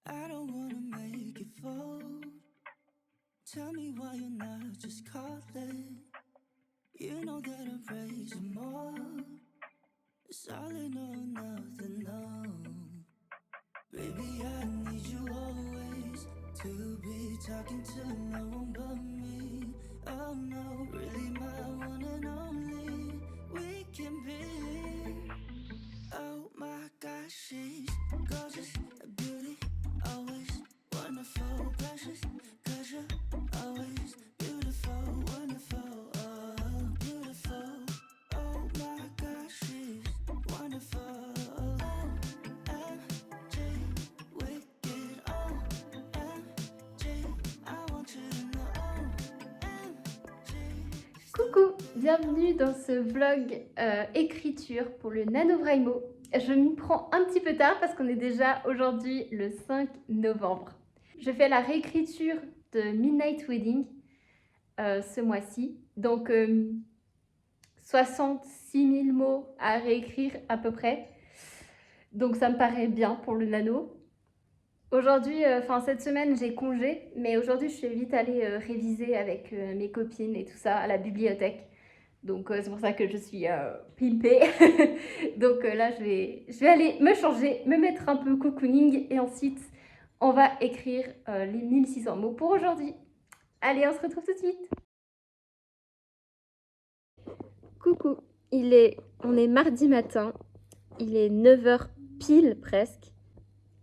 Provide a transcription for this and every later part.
I don't wanna make it fold. Tell me why you're not just calling. You know that I'm praising more. Solid or nothing, no. Baby, I need you always to be talking to no one but me. Oh no, really my one and only. We can be. Oh my gosh, she's gorgeous, a beauty, always wonderful, precious, 'cause you're always beautiful, wonderful, oh, beautiful. Oh my gosh, she's wonderful. OMG, wicked, OMG, I want you to know, OMG. Coucou, bienvenue dans ce vlog écriture pour le NaNoWriMo. Je m'y prends un petit peu tard parce qu'on est déjà aujourd'hui le 5 novembre. Je fais la réécriture de Midnight Wedding ce mois-ci. Donc 66 000 mots à réécrire à peu près. Donc ça me paraît bien pour le nano. Aujourd'hui, cette semaine, j'ai congé, mais aujourd'hui, je suis vite allée réviser avec mes copines et tout ça à la bibliothèque. Donc, c'est pour ça que je suis pimpée. Donc là, je vais aller me changer, me mettre un peu cocooning et ensuite, on va écrire les 1600 mots pour aujourd'hui. Allez, on se retrouve tout de suite. Coucou, on est mardi matin, il est 9h pile presque.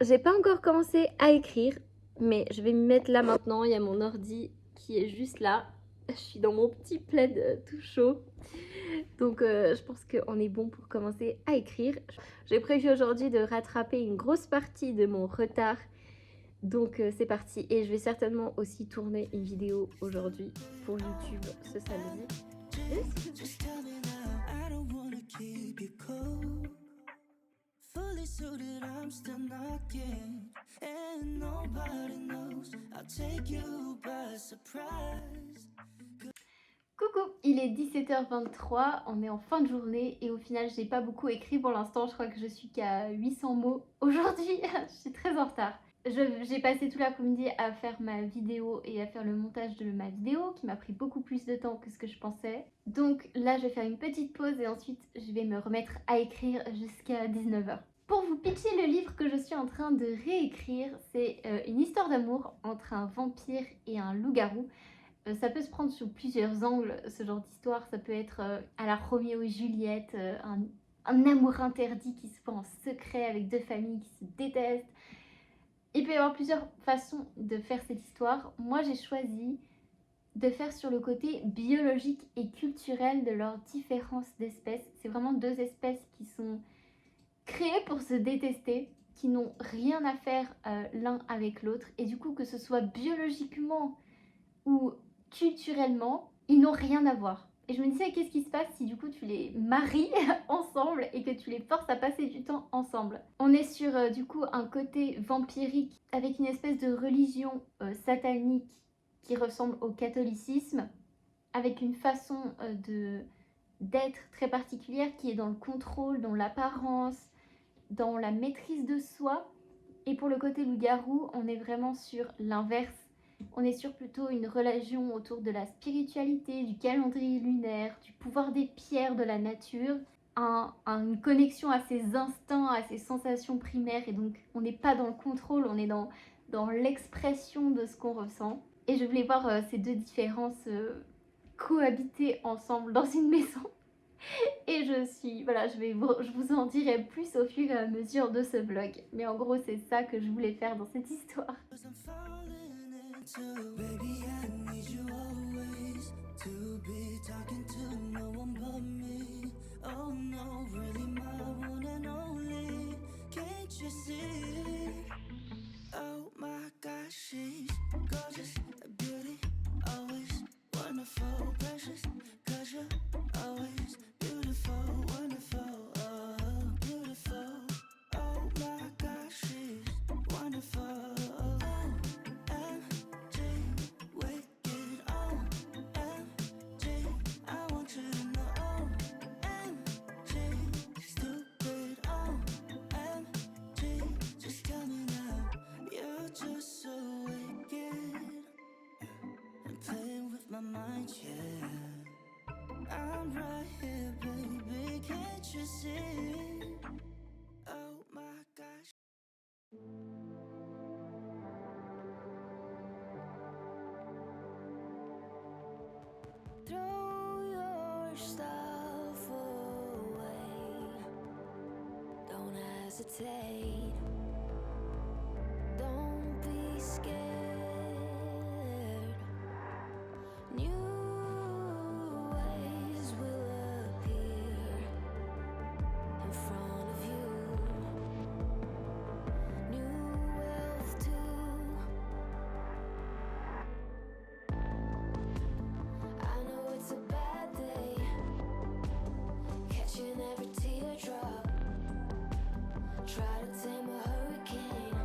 J'ai pas encore commencé à écrire, mais je vais m'y mettre là maintenant. Il y a mon ordi qui est juste là. Je suis dans mon petit plaid tout chaud. Donc je pense qu'on est bon pour commencer à écrire. J'ai prévu aujourd'hui de rattraper une grosse partie de mon retard. Donc c'est parti. Et je vais certainement aussi tourner une vidéo aujourd'hui pour YouTube ce samedi. Just tell me now, I don't wanna keep you cold. Fully suited, I'm still knocking, and nobody knows I'll take you by surprise. Coucou, il est 17h23, on est en fin de journée et au final j'ai pas beaucoup écrit pour l'instant, je crois que je suis qu'à 800 mots aujourd'hui, je suis très en retard. J'ai passé tout l'après-midi à faire ma vidéo et à faire le montage de ma vidéo qui m'a pris beaucoup plus de temps que ce que je pensais. Donc là je vais faire une petite pause et ensuite je vais me remettre à écrire jusqu'à 19h. Pour vous pitcher le livre que je suis en train de réécrire, c'est une histoire d'amour entre un vampire et un loup-garou. Ça peut se prendre sous plusieurs angles, ce genre d'histoire. Ça peut être à la Roméo et Juliette, un amour interdit qui se fait en secret avec deux familles qui se détestent. Il peut y avoir plusieurs façons de faire cette histoire. Moi, j'ai choisi de faire sur le côté biologique et culturel de leurs différences d'espèces. C'est vraiment deux espèces qui sont créées pour se détester, qui n'ont rien à faire l'un avec l'autre. Et du coup, que ce soit biologiquement ou culturellement, ils n'ont rien à voir. Et je me disais, qu'est-ce qui se passe si du coup tu les maries ensemble et que tu les forces à passer du temps ensemble? On est sur du coup un côté vampirique avec une espèce de religion satanique qui ressemble au catholicisme, avec une façon d'être très particulière qui est dans le contrôle, dans l'apparence, dans la maîtrise de soi. Et pour le côté loup-garou, on est vraiment sur l'inverse. On est sur plutôt une religion autour de la spiritualité, du calendrier lunaire, du pouvoir des pierres, de la nature, une connexion à ses instincts, à ses sensations primaires. Et donc, on n'est pas dans le contrôle, on est dans l'expression de ce qu'on ressent. Et je voulais voir ces deux différences cohabiter ensemble dans une maison. Et je vous en dirai plus au fur et à mesure de ce vlog. Mais en gros, c'est ça que je voulais faire dans cette histoire. Baby, I need you always to be talking to no one but me. Oh no, really my one and only. Can't you see? Oh my gosh, she's gorgeous, a beauty, always wonderful, precious, 'cause you're always beautiful, wonderful, oh, beautiful. Oh my gosh, she's wonderful. so wicked and playing with my mind, yeah. I'm right here, baby, can't you see? Oh my gosh. Throw your stuff away. Don't hesitate. Don't be scared. New ways will appear in front of you. New wealth too. I know it's a bad day, catching every teardrop. Try to tame a hurricane.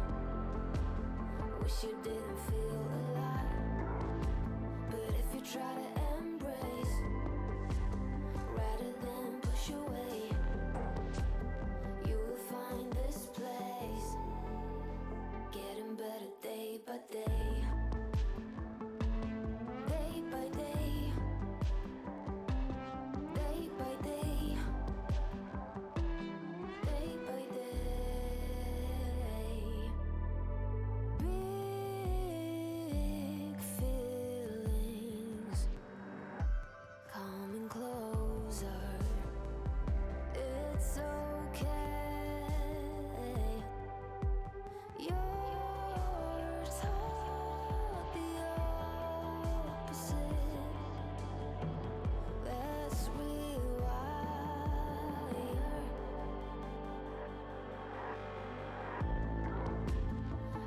Wish you didn't feel alive. But if you try to embrace rather than push away, you will find this place getting better day by day. Day by day. Day by day. Day by day. Big feelings coming closer. It's okay. You're taught the opposite. Let's rewire.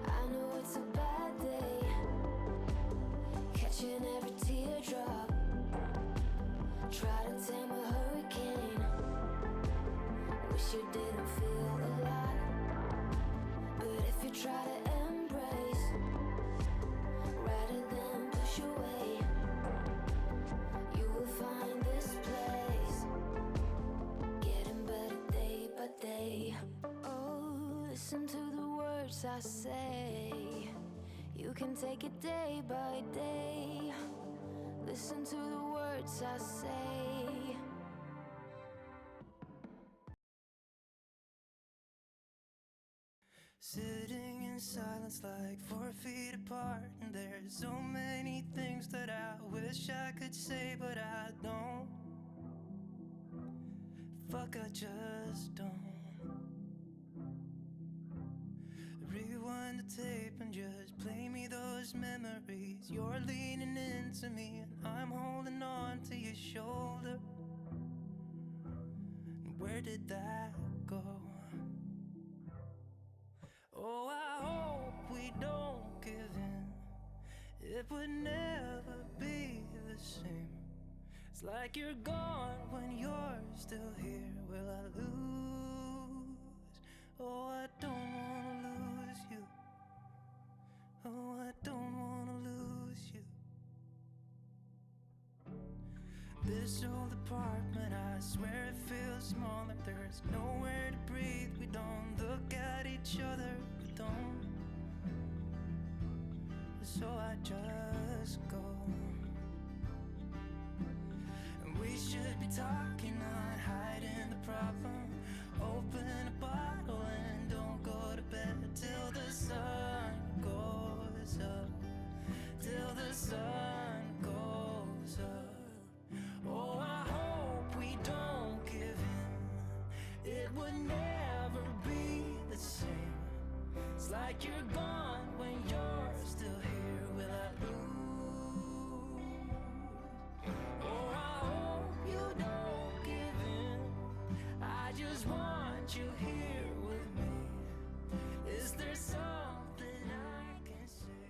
I know it's a bad day, catching every teardrop. Try to tame a hurricane. Wish you didn't feel alive. But if you try to embrace rather than push away, you will find this place getting better day by day. Oh, listen to the words I say. You can take it day by day. Listen to the words I say. Sitting in silence like 4 feet apart, and there's so many things that I wish I could say, but I don't. Fuck, I just don't. Rewind the tape and just play me those memories. You're leaning into me and I'm holding on to your shoulder. Where did that go? Oh, I hope we don't give in. It would never be the same. It's like you're gone when you're still here. Will I lose? Oh, I don't wanna lose you. Oh, I don't wanna lose you. This old apartment, I swear it feels smaller. There's nowhere to breathe. We don't look at each other. We don't. So I just go. And we should be talking, not hiding the problem. Open a bottle and don't go to bed till the sun goes up. Till the sun goes up. Oh, I hope we don't give in. It would never be the same. It's like you're gone when you're still here. Will I lose? Oh, I hope you don't give in. I just want you here with me. Is there something I can say?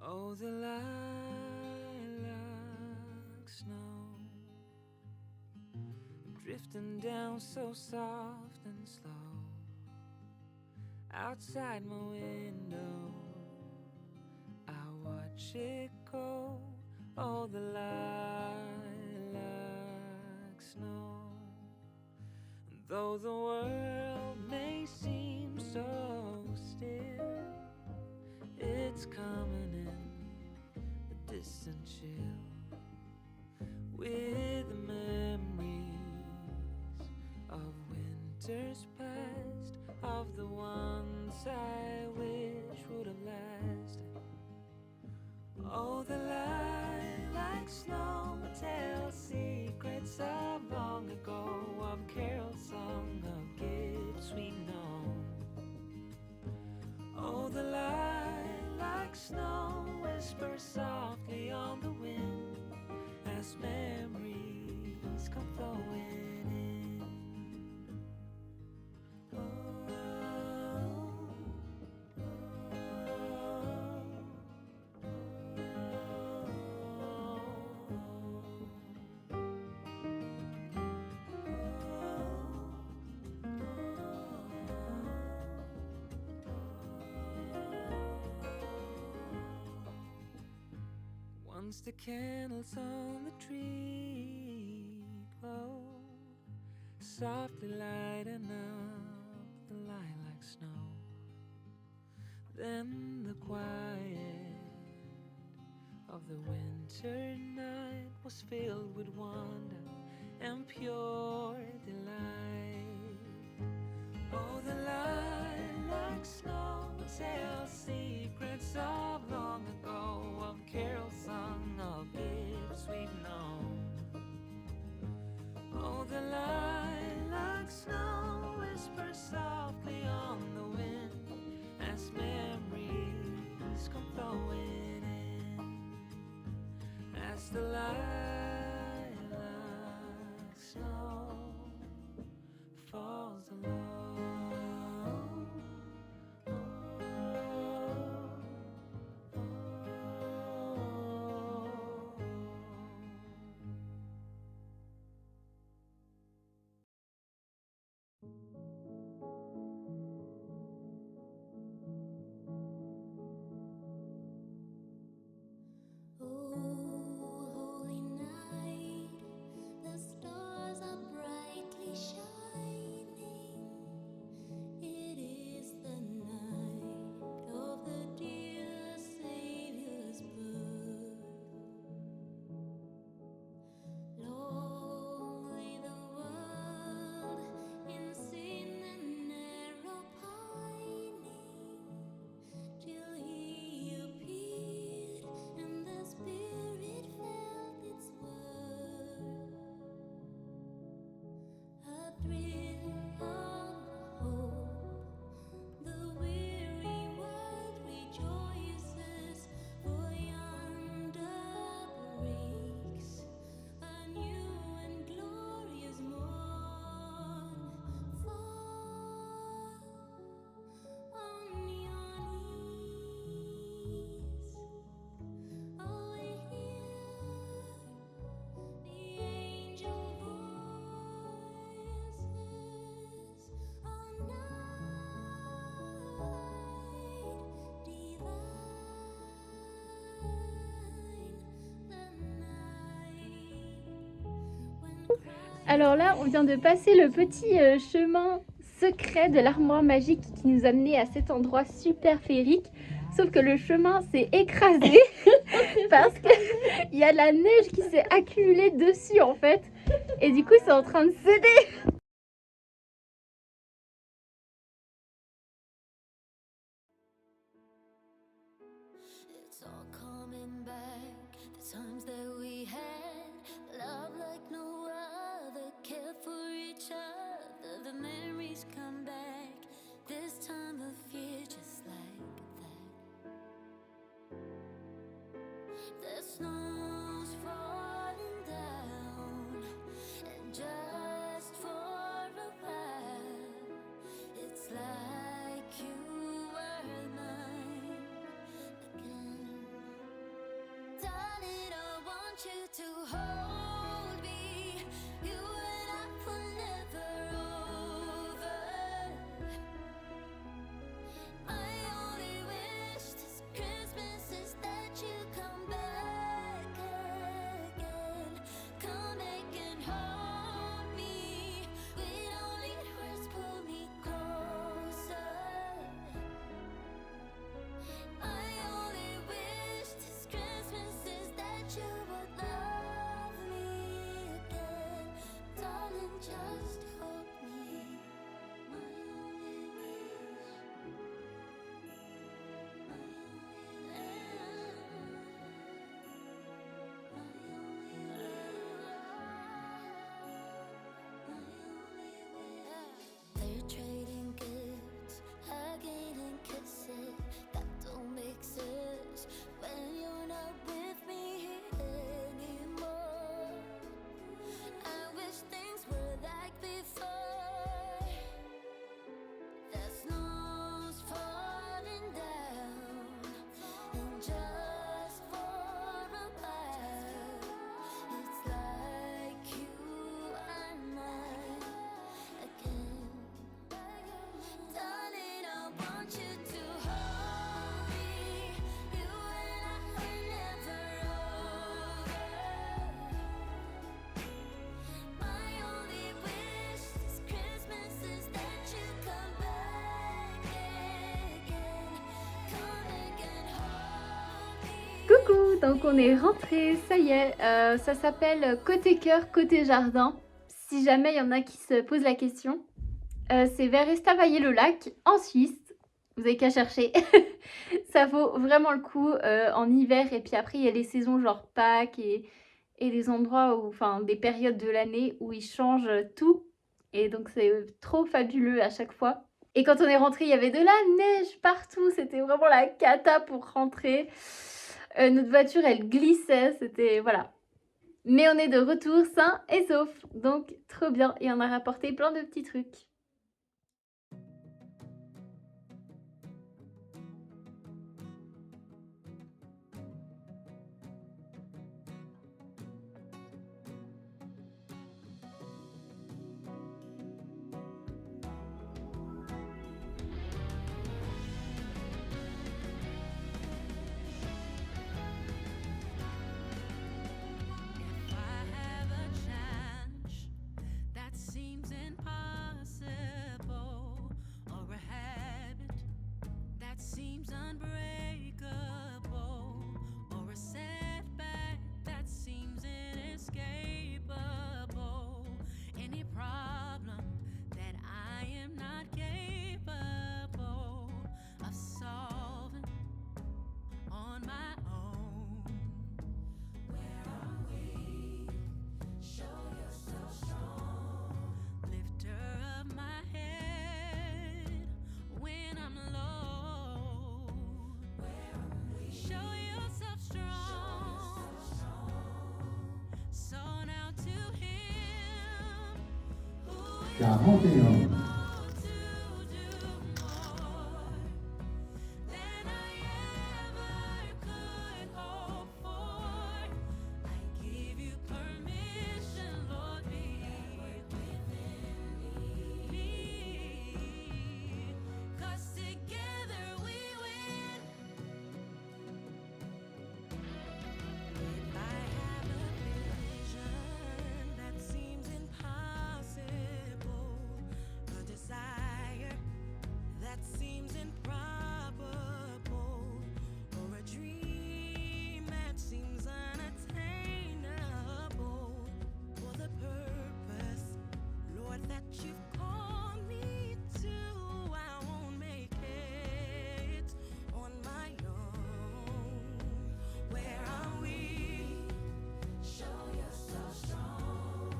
Oh, the lilac snow drifting down so soft and slow outside my window. I watch it go. Oh, the lilac snow. And though the world may seem so still, it's coming in a distant chill with the memories of winters past, of the ones I wish would have lasted. Oh, the lilac snow tells secrets of long ago, of carol song, of gift sweet known. Oh, the lilac snow whispers softly on the wind as memories come flowing in. Oh, once the candles on the tree glow, softly lighting up the lilac snow. Then the quiet of the winter night was filled with wonder and pure delight. Oh, the lilac snow tells secrets of long ago, of carol sung, of gifts we've known. Oh, the lilac snow whispers softly on the wind as memories come flowing in, as the lilac snow falls alone. Holy night, the stars are brightly shining. It is the night of the dear Savior's birth. Long lay the world in sin and error pining, till He appeared and the Spirit felt its worth. A thrill of hope, the weary world rejoices, for yonder breaks a new and glorious morn. Fall on your knees. Oh, hear the angel voices on night divine, the night when Christ. Alors là, on vient de passer le petit chemin secret de l'armoire magique qui nous amenait à cet endroit super féerique. Sauf que le chemin s'est écrasé parce qu'il y a la neige qui s'est accumulée dessus en fait. Et du coup, c'est en train de céder. It's all coming back, the times that we had, love like no other, care for each other, the memories come back, this time of year just like that. The snow's falling down, and just for want you to hold me. You and I were never over. My only wish this Christmas is that you come back again. Come back and hold me. We don't need words, pull me closer. My only wish this Christmas is that you would love me again. Darling, just hold me. My only wish. They're trading gifts, hugging and kissing. That don't make sense when you're not with me anymore. I wish things were like before. The snow's falling down, and just for a while, it's like you are mine again. Darling, I want you to hold me. You and I were never over. My only wish this Christmas is that you come back again. Come back and hold me. Coucou, donc on est rentré, ça y est, ça s'appelle Côté cœur, côté jardin. Si jamais il y en a qui se posent la question, c'est vers Estavayer-le-Lac, en Suisse. Vous avez qu'à chercher. Ça vaut vraiment le coup en hiver. Et puis après, il y a les saisons genre Pâques et des endroits où, enfin, des périodes de l'année où ils changent tout. Et donc, c'est trop fabuleux à chaque fois. Et quand on est rentré, il y avait de la neige partout. C'était vraiment la cata pour rentrer. Notre voiture, elle glissait. C'était, voilà. Mais on est de retour sain et sauf. Donc, trop bien. Et on a rapporté plein de petits trucs. If I have a chance that seems impossible, or a habit that seems unbreakable, or a setback that seems inescapable, any problem that I am not capable of solving on my own. Where are we? Show yourself strong. Lifter of my head when I'm low. Where are we? Show yourself strong. So now to him who is 41 able to do more than I ever could hope for. I give you permission, Lord, be within me. 'Cause together we win. If I have a vision that seems impossible, a desire that seems improbable, or a dream that seems unattainable, for the purpose, Lord, that you've called me to, I won't make it on my own. Where are we? Show yourself strong.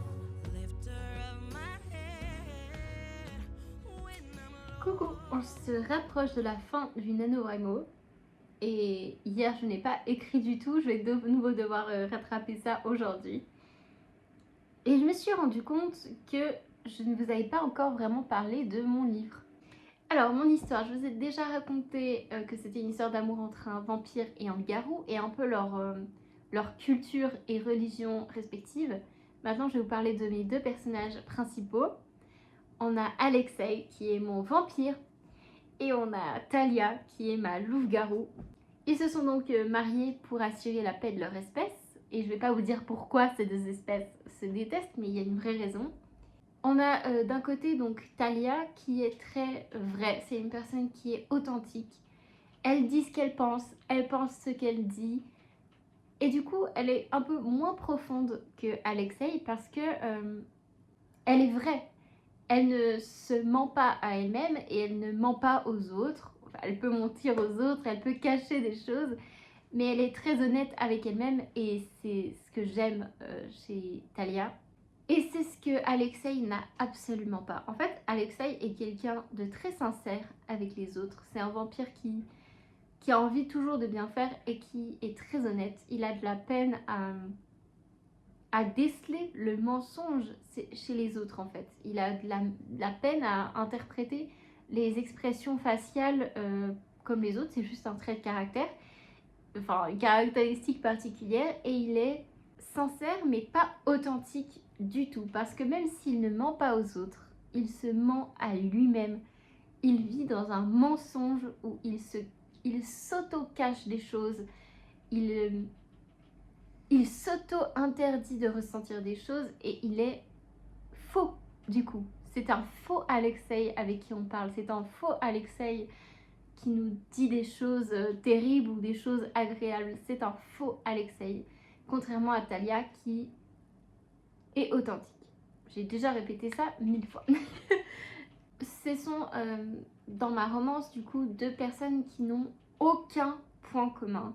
Lifter of my head when I'm low. Coucou, on se rapproche de la fin du NaNoWriMo. Et hier, je n'ai pas écrit du tout. Je vais de nouveau devoir rattraper ça aujourd'hui. Et je me suis rendu compte que je ne vous avais pas encore vraiment parlé de mon livre. Alors, mon histoire, je vous ai déjà raconté que c'était une histoire d'amour entre un vampire et un loup-garou et un peu leur culture et religion respectives. Maintenant, je vais vous parler de mes 2 personnages principaux. On a Alexei, qui est mon vampire, et on a Talia, qui est ma louve-garou. Ils se sont donc mariés pour assurer la paix de leur espèce. Et je ne vais pas vous dire pourquoi ces 2 espèces se détestent, mais il y a une vraie raison. On a d'un côté donc Talia qui est très vraie. C'est une personne qui est authentique. Elle dit ce qu'elle pense ce qu'elle dit. Et du coup, elle est un peu moins profonde que Alexei parce que elle est vraie. Elle ne se ment pas à elle-même et elle ne ment pas aux autres. Enfin, elle peut mentir aux autres, elle peut cacher des choses, mais elle est très honnête avec elle-même et c'est ce que j'aime chez Talia. Et c'est ce que Alexei n'a absolument pas. En fait, Alexei est quelqu'un de très sincère avec les autres. C'est un vampire qui a envie toujours de bien faire et qui est très honnête. Il a de la peine à déceler le mensonge chez les autres en fait. Il a de la peine à interpréter les expressions faciales comme les autres. C'est juste un trait de caractère, enfin une caractéristique particulière, et il est sincère mais pas authentique du tout, parce que même s'il ne ment pas aux autres, il se ment à lui-même. Il vit dans un mensonge où il s'auto-cache des choses, il s'auto-interdit de ressentir des choses et il est faux du coup. C'est un faux Alexei avec qui on parle, c'est un faux Alexei qui nous dit des choses terribles ou des choses agréables. C'est un faux Alexei, contrairement à Talia qui est authentique. J'ai déjà répété ça 1000 fois. Ce sont dans ma romance du coup 2 personnes qui n'ont aucun point commun.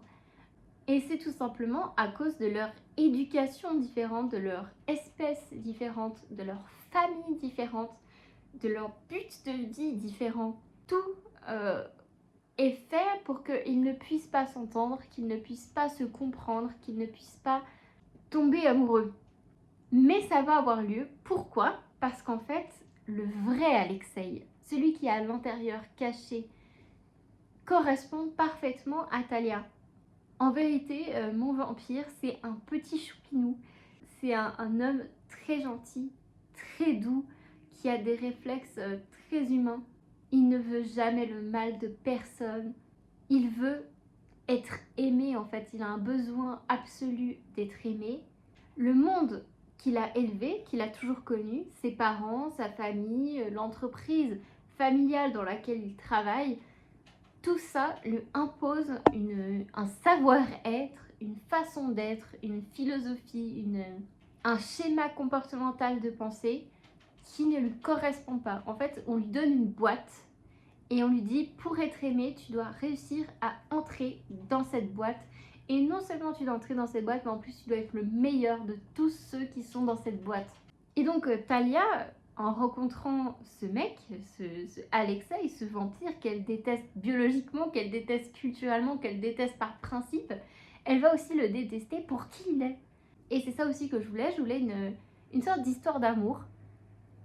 Et c'est tout simplement à cause de leur éducation différente, de leur espèce différente, de leur famille différente, de leur but de vie différent. Tout est fait pour qu'ils ne puissent pas s'entendre, qu'ils ne puissent pas se comprendre, qu'ils ne puissent pas tomber amoureux. Mais ça va avoir lieu. Pourquoi ? Parce qu'en fait, le vrai Alexei, celui qui est à l'intérieur caché, correspond parfaitement à Talia. En vérité, mon vampire, c'est un petit choupinou. C'est un homme très gentil, très doux, qui a des réflexes très humains. Il ne veut jamais le mal de personne. Il veut être aimé, en fait. Il a un besoin absolu d'être aimé. Le monde qu'il a élevé, qu'il a toujours connu, ses parents, sa famille, l'entreprise familiale dans laquelle il travaille, tout ça lui impose un savoir-être, une façon d'être, une philosophie, un schéma comportemental de pensée qui ne lui correspond pas. En fait, on lui donne une boîte et on lui dit pour être aimé, tu dois réussir à entrer dans cette boîte. Et non seulement tu dois entrer dans cette boîte, mais en plus tu dois être le meilleur de tous ceux qui sont dans cette boîte. Et donc Talia, en rencontrant ce mec, ce Alexei, ce vampire qu'elle déteste biologiquement, qu'elle déteste culturellement, qu'elle déteste par principe, elle va aussi le détester pour qui il est. Et c'est ça aussi que je voulais une sorte d'histoire d'amour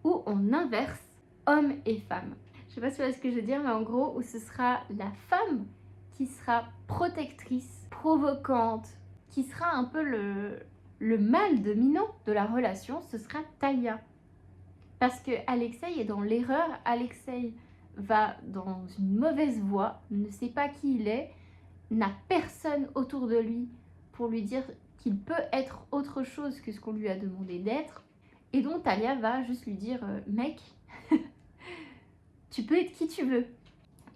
où on inverse homme et femme. Je sais pas si vous voyez ce que je veux dire, mais en gros, où ce sera la femme qui sera protectrice, provocante, qui sera un peu le mâle dominant de la relation, ce sera Talia. Parce que Alexei est dans l'erreur, Alexei va dans une mauvaise voie, ne sait pas qui il est, n'a personne autour de lui pour lui dire qu'il peut être autre chose que ce qu'on lui a demandé d'être. Et donc Talia va juste lui dire mec, tu peux être qui tu veux.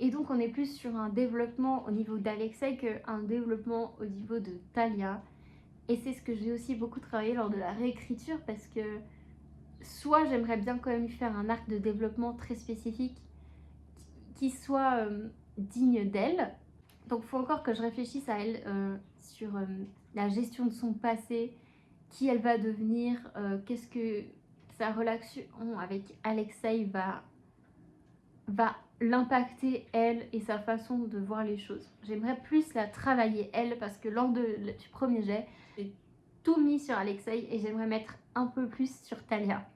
Et donc on est plus sur un développement au niveau d'Alexei qu'un développement au niveau de Talia. Et c'est ce que j'ai aussi beaucoup travaillé lors de la réécriture, parce que soit j'aimerais bien quand même lui faire un arc de développement très spécifique qui soit digne d'elle. Donc il faut encore que je réfléchisse à elle sur la gestion de son passé, qui elle va devenir, qu'est-ce que sa relation avec Alexei va l'impacter elle et sa façon de voir les choses. J'aimerais plus la travailler elle, parce que lors du premier jet, j'ai tout mis sur Alexei et j'aimerais mettre un peu plus sur Talia.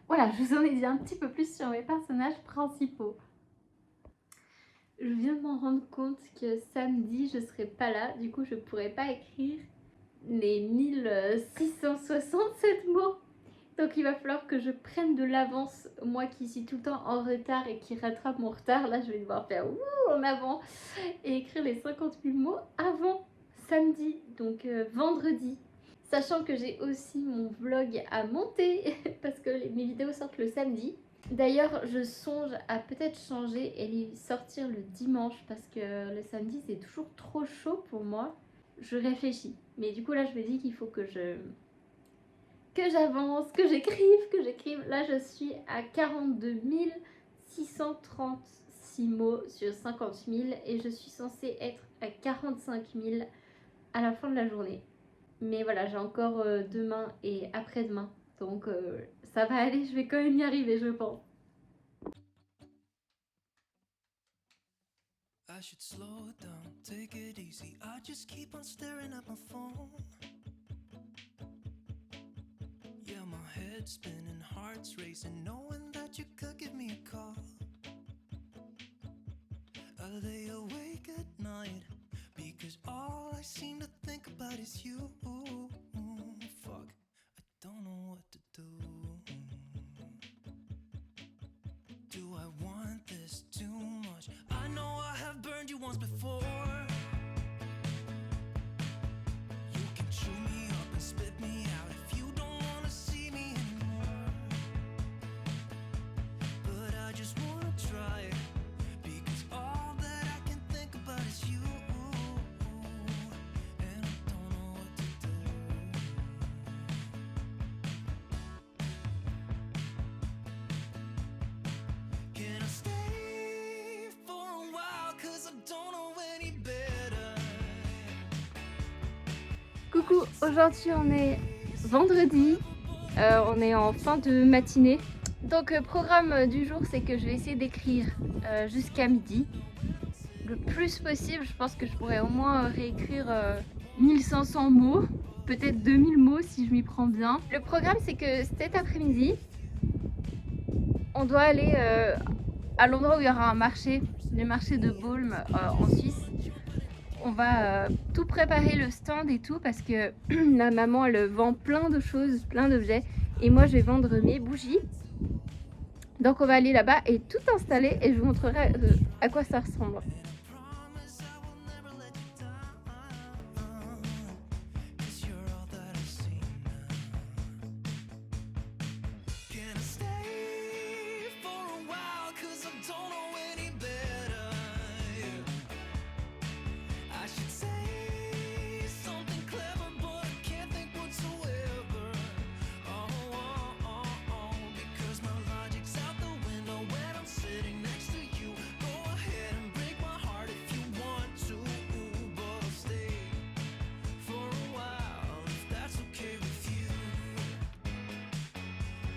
Voilà, je vous en ai dit un petit peu plus sur mes personnages principaux. Je viens de m'en rendre compte que samedi je serai pas là, du coup je pourrai pas écrire les 1667 mots. Donc il va falloir que je prenne de l'avance, moi qui suis tout le temps en retard et qui rattrape mon retard. Là, je vais devoir faire en avant et écrire les 50 000 mots avant samedi, donc vendredi. Sachant que j'ai aussi mon vlog à monter parce que mes vidéos sortent le samedi. D'ailleurs, je songe à peut-être changer et les sortir le dimanche parce que le samedi c'est toujours trop chaud pour moi. Je réfléchis. Mais du coup là je me dis qu'il faut que j'avance, que j'écrive. Là je suis à 42 636 mots sur 50 000 et je suis censée être à 45 000 à la fin de la journée. Mais voilà, j'ai encore demain et après-demain. Donc ça va aller, je vais quand même y arriver, je pense. I should slow it down, take it easy. I just keep on staring at my phone. Yeah, my head's spinning, heart's racing, knowing that you could give me a call. I lay awake at night because all I seem to think about is you. Fuck, I don't know what to do. Do I want this too much? I know I have burned you once before. You can chew me up and spit me out if you don't wanna see me anymore. But I just wanna try because all that I can think about is you. And I don't know what to do. Can I stay for a while? Cause I don't know any better. Coucou, aujourd'hui on est vendredi, on est en fin de matinée. Donc programme du jour c'est que je vais essayer d'écrire jusqu'à midi. Le plus possible, je pense que je pourrais au moins réécrire 1500 mots, peut-être 2000 mots si je m'y prends bien. Le programme c'est que cet après-midi, on doit aller à l'endroit où il y aura un marché, le marché de Baume en Suisse. On va tout préparer, le stand et tout, parce que la maman elle vend plein de choses, plein d'objets, et moi je vais vendre mes bougies. Donc on va aller là-bas et tout installer et je vous montrerai à quoi ça ressemble. Promise I will never let you down. 'Cause you're all that I see now. Can I stay for a while? 'Cause I don't know any better. I should say something clever, but I can't think whatsoever. Because my logic's out the window when I'm sitting next to you. Go ahead and break my heart if you want to, but I'll stay for a while if that's okay with you.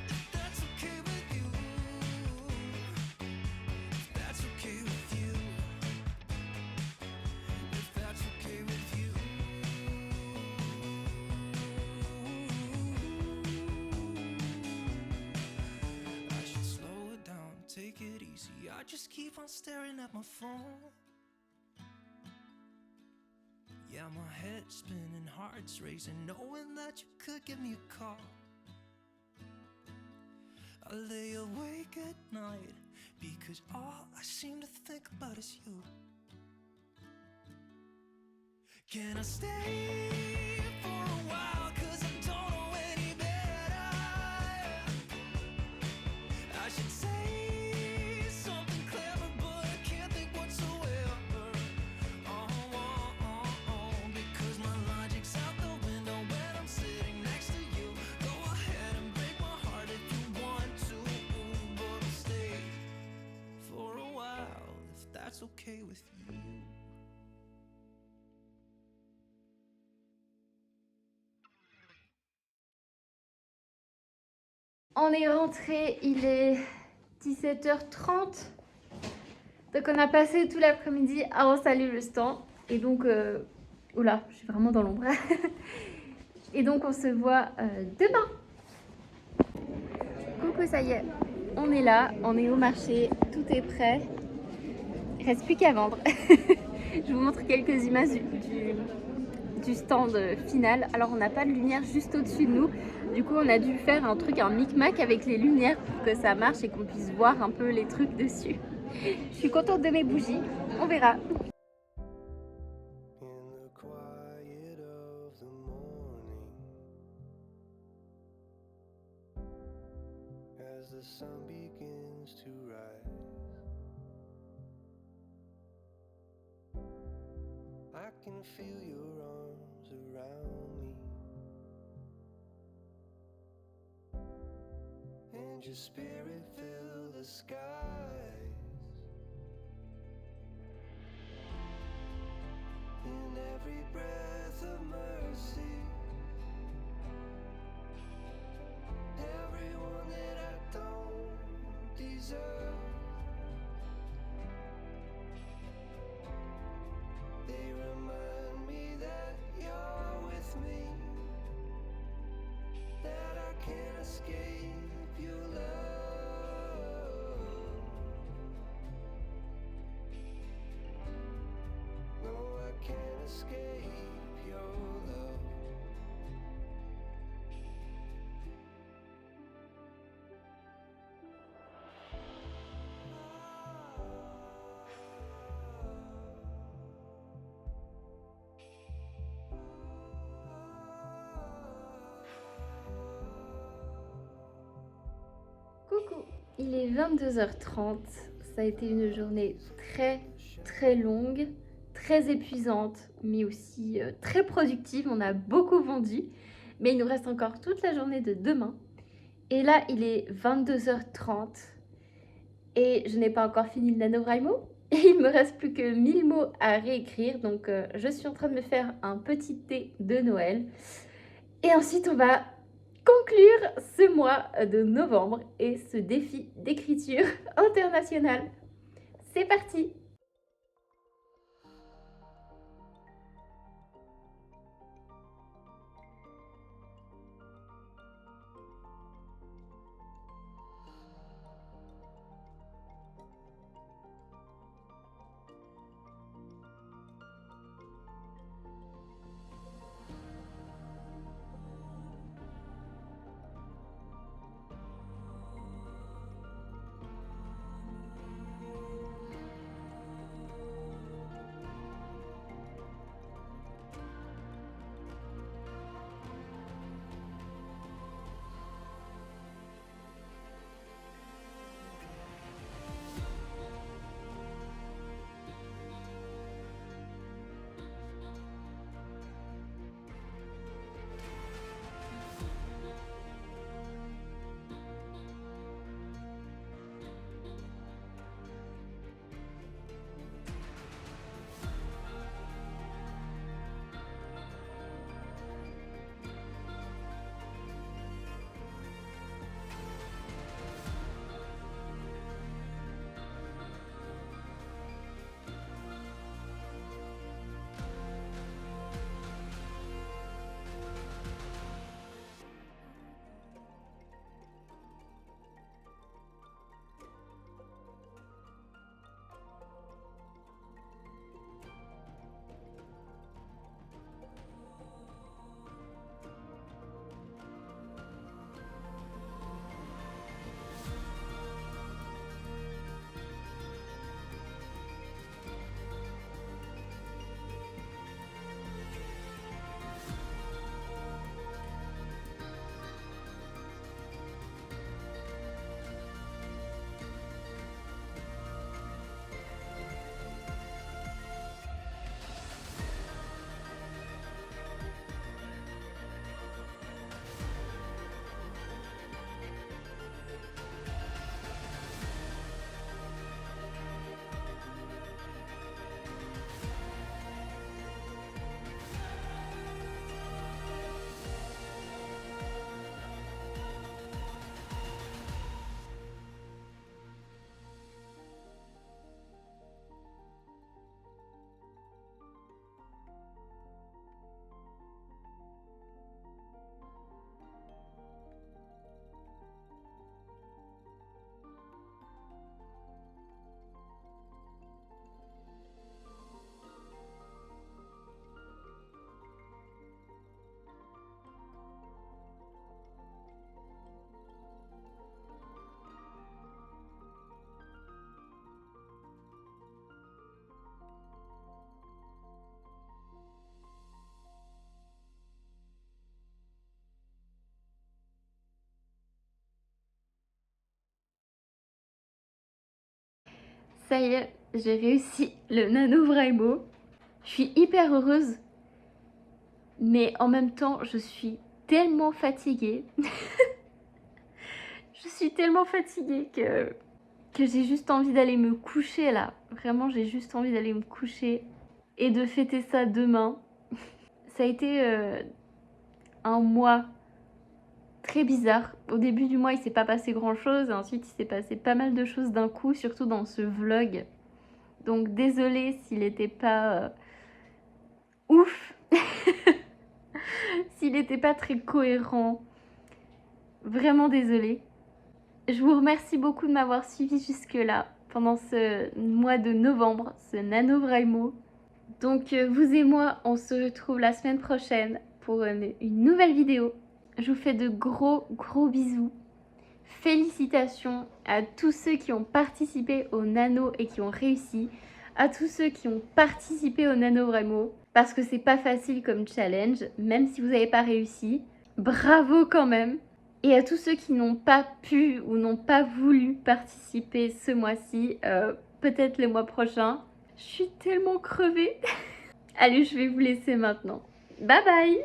If that's okay with you. If that's okay with you. If that's okay with you. I should slow it down, take it easy. I just keep on staring at my phone. Yeah, my head's spinning, heart's racing, knowing that you could give me a call. I lay awake at night because all I seem to think about is you. Can I stay for a while? 'Cause I don't know any better. I should say something clever, but I can't think whatsoever. Because my logic's out the window when I'm sitting next to you. Go ahead and break my heart if you want to, but I'll stay for a while if that's okay with you. On est rentré, il est 17h30. Donc on a passé tout l'après-midi à installer le stand. Et donc, oula, je suis vraiment dans l'ombre. Et donc on se voit demain. Coucou, ça y est, on est là, on est au marché, tout est prêt. Il reste plus qu'à vendre. Je vous montre quelques images du stand final. Alors on n'a pas de lumière juste au-dessus de nous. Du coup on a dû faire un truc, un micmac avec les lumières pour que ça marche et qu'on puisse voir un peu les trucs dessus. Je suis contente de mes bougies. On verra. In the quiet of the morning, as the sun begins to rise, I can feel your arms around me, and your spirit fill the skies. In every breath of mercy, everyone that I don't deserve, they remind me that you're with me, that I can't escape your love. No, I can't escape your love. Coucou, il est 22h30. Ça a été une journée très longue, très épuisante, mais aussi très productive. On a beaucoup vendu, mais il nous reste encore toute la journée de demain. Et là, il est 22h30 et je n'ai pas encore fini le NaNoWriMo. Et il me reste plus que 1000 mots à réécrire, donc je suis en train de me faire un petit thé de Noël. Et ensuite, on va conclure ce mois de novembre et ce défi d'écriture internationale. C'est parti! ça y est, j'ai réussi le NaNoWriMo. Je suis hyper heureuse, mais en même temps, je suis tellement fatiguée. Je suis tellement fatiguée que j'ai juste envie d'aller me coucher là. Vraiment, j'ai juste envie d'aller me coucher et de fêter ça demain. Ça a été un mois très bizarre. Au début du mois, il s'est pas passé grand chose. Et ensuite, il s'est passé pas mal de choses d'un coup, surtout dans ce vlog. Donc, désolée s'il n'était pas ouf. S'il n'était pas très cohérent. Vraiment désolée. Je vous remercie beaucoup de m'avoir suivi jusque-là pendant ce mois de novembre, ce NaNoWriMo. Donc vous et moi, on se retrouve la semaine prochaine pour une nouvelle vidéo. Je vous fais de gros bisous. Félicitations à tous ceux qui ont participé au Nano et qui ont réussi. À tous ceux qui ont participé au NaNoWriMo. Parce que c'est pas facile comme challenge, même si vous n'avez pas réussi. Bravo quand même! Et à tous ceux qui n'ont pas pu ou n'ont pas voulu participer ce mois-ci, peut-être le mois prochain. Je suis tellement crevée. Allez, je vais vous laisser maintenant. Bye bye!